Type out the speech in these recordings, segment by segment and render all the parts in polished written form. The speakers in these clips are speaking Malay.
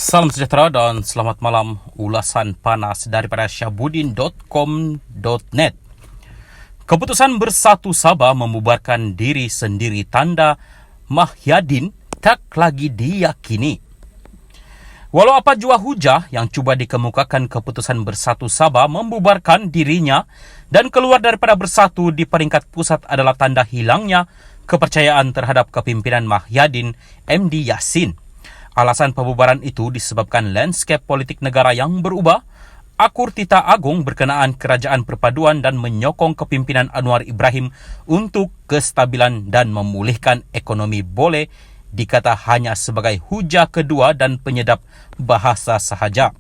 Salam sejahtera dan selamat malam. Ulasan panas daripada syabudin.com.net. Keputusan Bersatu Sabah membubarkan diri sendiri tanda Mahyadin tak lagi diyakini. Walau apa jua hujah yang cuba dikemukakan keputusan Bersatu Sabah membubarkan dirinya dan keluar daripada Bersatu di peringkat pusat adalah tanda hilangnya kepercayaan terhadap kepimpinan Mahyadin MD Yassin. Alasan pembubaran itu disebabkan landscape politik negara yang berubah, akur tita agung berkenaan kerajaan perpaduan dan menyokong kepimpinan Anwar Ibrahim untuk kestabilan dan memulihkan ekonomi boleh dikata hanya sebagai hujah kedua dan penyedap bahasa sahaja.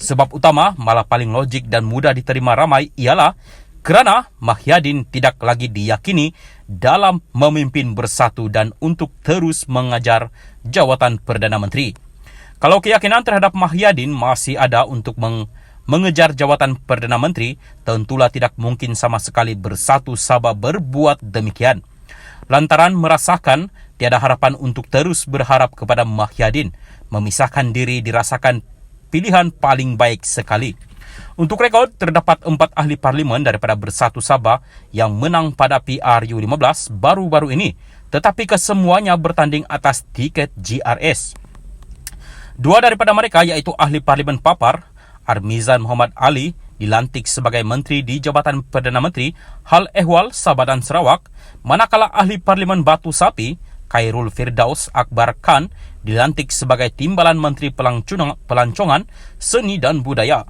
Sebab utama malah paling logik dan mudah diterima ramai ialah kerana Mahyadin tidak lagi diyakini dalam memimpin Bersatu dan untuk terus mengajar jawatan Perdana Menteri. Kalau keyakinan terhadap Mahyadin masih ada untuk mengejar jawatan Perdana Menteri, tentulah tidak mungkin sama sekali Bersatu Sabah berbuat demikian. Lantaran merasakan tiada harapan untuk terus berharap kepada Mahyadin, memisahkan diri dirasakan pilihan paling baik sekali. Untuk rekod, terdapat 4 ahli parlimen daripada Bersatu Sabah yang menang pada PRU15 baru-baru ini, tetapi kesemuanya bertanding atas tiket GRS. 2 daripada mereka iaitu ahli parlimen Papar, Armizan Muhammad Ali, dilantik sebagai menteri di Jabatan Perdana Menteri Hal Ehwal Sabah dan Sarawak, manakala ahli parlimen Batu Sapi, Khairul Firdaus Akbar Khan, dilantik sebagai timbalan menteri pelancongan, seni dan budaya.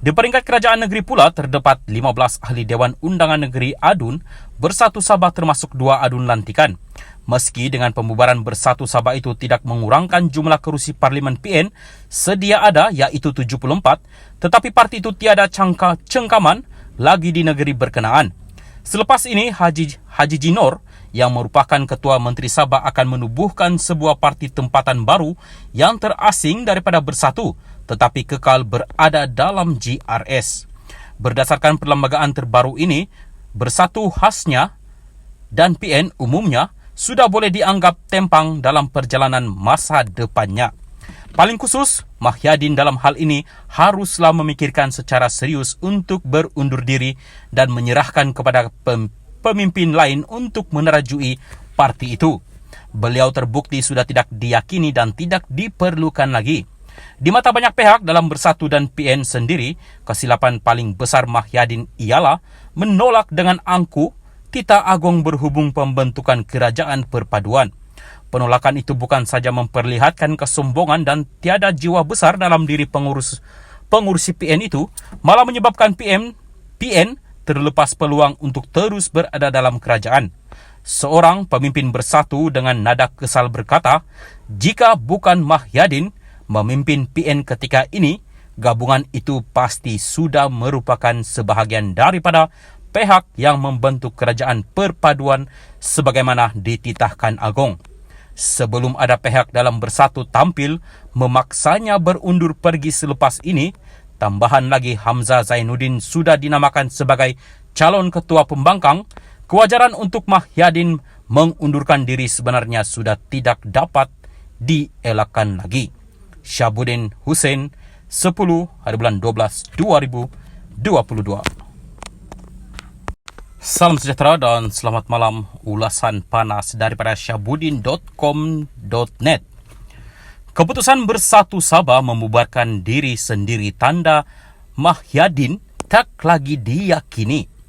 Di peringkat kerajaan negeri pula terdapat 15 ahli Dewan Undangan Negeri ADUN, Bersatu Sabah termasuk 2 ADUN lantikan. Meski dengan pembubaran Bersatu Sabah itu tidak mengurangkan jumlah kerusi Parlimen PN sedia ada iaitu 74, tetapi parti itu tiada cengkaman lagi di negeri berkenaan. Selepas ini Haji Jinor yang merupakan Ketua Menteri Sabah akan menubuhkan sebuah parti tempatan baru yang terasing daripada Bersatu tetapi kekal berada dalam GRS. Berdasarkan perlembagaan terbaru ini, Bersatu khasnya dan PN umumnya sudah boleh dianggap tempang dalam perjalanan masa depannya. Paling khusus, Mahyadin dalam hal ini haruslah memikirkan secara serius untuk berundur diri dan menyerahkan kepada pemimpin lain untuk menerajui parti itu. Beliau terbukti sudah tidak diyakini dan tidak diperlukan lagi. Di mata banyak pihak dalam Bersatu dan PN sendiri, kesilapan paling besar Mahyadin ialah menolak dengan angkuh tita agung berhubung pembentukan kerajaan perpaduan. Penolakan itu bukan saja memperlihatkan kesombongan dan tiada jiwa besar dalam diri pengurusi PN itu, malah menyebabkan PN terlepas peluang untuk terus berada dalam kerajaan. Seorang pemimpin Bersatu dengan nada kesal berkata, jika bukan Mahyadin memimpin PN ketika ini, gabungan itu pasti sudah merupakan sebahagian daripada pihak yang membentuk kerajaan perpaduan sebagaimana dititahkan Agong. Sebelum ada pihak dalam Bersatu tampil memaksanya berundur pergi selepas ini, tambahan lagi Hamzah Zainuddin sudah dinamakan sebagai calon ketua pembangkang, kewajaran untuk Mahyadin mengundurkan diri sebenarnya sudah tidak dapat dielakkan lagi. Syabudin Hussein, 10/12/2022. Salam sejahtera dan selamat malam. Ulasan panas daripada syabudin.com.net. Keputusan Bersatu Sabah membubarkan diri sendiri tanda Mahyadin tak lagi diyakini.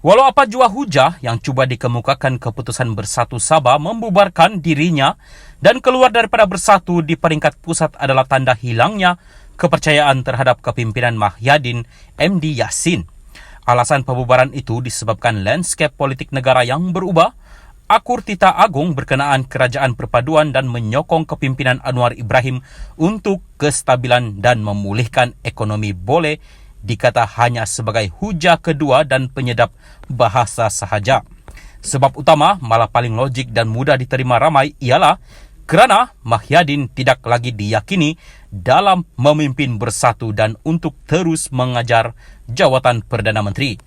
Walau apa jua hujah yang cuba dikemukakan keputusan Bersatu Sabah membubarkan dirinya dan keluar daripada Bersatu di peringkat pusat adalah tanda hilangnya kepercayaan terhadap kepimpinan Mahyadin MD Yassin. Alasan pembubaran itu disebabkan landscape politik negara yang berubah, akur tita agung berkenaan kerajaan perpaduan dan menyokong kepimpinan Anwar Ibrahim untuk kestabilan dan memulihkan ekonomi boleh dikata hanya sebagai hujah kedua dan penyedap bahasa sahaja. Sebab utama malah paling logik dan mudah diterima ramai ialah kerana Mahyadin tidak lagi diyakini dalam memimpin Bersatu dan untuk terus mengajar jawatan Perdana Menteri.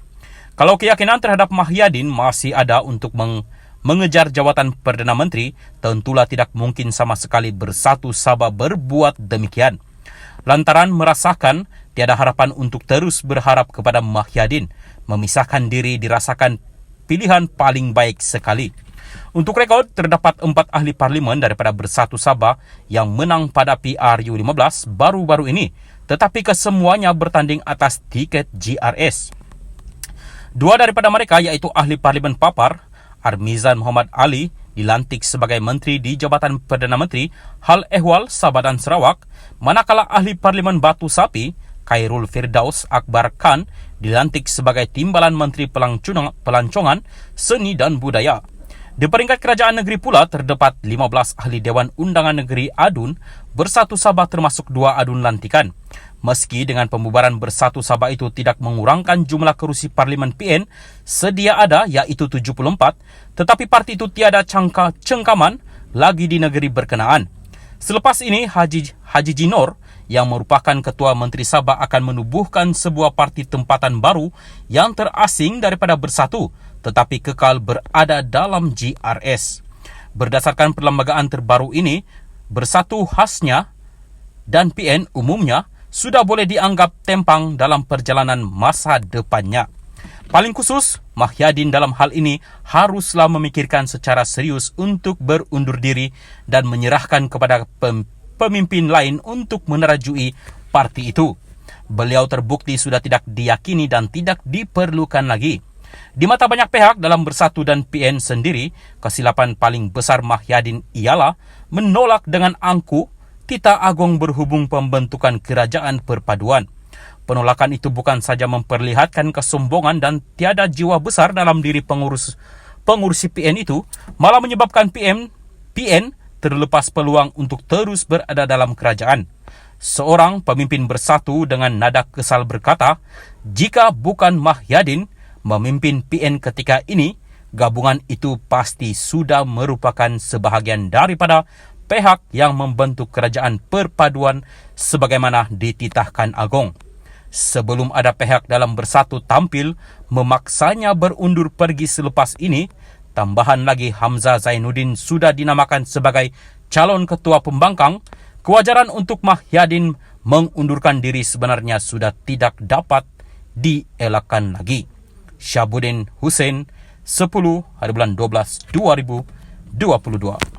Kalau keyakinan terhadap Mahyadin masih ada untuk mengejar jawatan Perdana Menteri, tentulah tidak mungkin sama sekali Bersatu Sabah berbuat demikian. Lantaran merasakan tiada harapan untuk terus berharap kepada Mahyadin, memisahkan diri dirasakan pilihan paling baik sekali. Untuk rekod, terdapat 4 ahli parlimen daripada Bersatu Sabah yang menang pada PRU15 baru-baru ini, tetapi kesemuanya bertanding atas tiket GRS. 2 daripada mereka iaitu ahli parlimen Papar, Armizan Muhammad Ali, dilantik sebagai menteri di Jabatan Perdana Menteri Hal Ehwal Sabah dan Sarawak, manakala ahli parlimen Batu Sapi, Khairul Firdaus Akbar Khan, dilantik sebagai timbalan menteri pelancongan, seni dan budaya. Di peringkat kerajaan negeri pula terdapat 15 ahli Dewan Undangan Negeri ADUN Bersatu Sabah termasuk 2 ADUN lantikan. Meski dengan pembubaran Bersatu Sabah itu tidak mengurangkan jumlah kerusi Parlimen PN sedia ada iaitu 74, tetapi parti itu tiada cengkaman lagi di negeri berkenaan. Selepas ini Haji Jinor yang merupakan Ketua Menteri Sabah akan menubuhkan sebuah parti tempatan baru yang terasing daripada Bersatu tetapi kekal berada dalam GRS. Berdasarkan perlembagaan terbaru ini, Bersatu khasnya dan PN umumnya sudah boleh dianggap tempang dalam perjalanan masa depannya. Paling khusus, Mahyadin dalam hal ini haruslah memikirkan secara serius untuk berundur diri dan menyerahkan kepada pemimpin lain untuk menerajui parti itu. Beliau terbukti sudah tidak diyakini dan tidak diperlukan lagi. Di mata banyak pihak dalam Bersatu dan PN sendiri, kesilapan paling besar Mahyadin ialah menolak dengan angkuh titah agong berhubung pembentukan kerajaan perpaduan. Penolakan itu bukan saja memperlihatkan kesombongan dan tiada jiwa besar dalam diri pengurusi PN itu, malah menyebabkan PN terlepas peluang untuk terus berada dalam kerajaan. Seorang pemimpin Bersatu dengan nada kesal berkata, jika bukan Mahyadin memimpin PN ketika ini, gabungan itu pasti sudah merupakan sebahagian daripada pihak yang membentuk kerajaan perpaduan sebagaimana dititahkan Agong. Sebelum ada pihak dalam Bersatu tampil memaksanya berundur pergi selepas ini, tambahan lagi Hamzah Zainuddin sudah dinamakan sebagai calon ketua pembangkang, kewajaran untuk Mahyadin mengundurkan diri sebenarnya sudah tidak dapat dielakkan lagi. Syabuddin Hussein, 10 hari bulan 12 2022.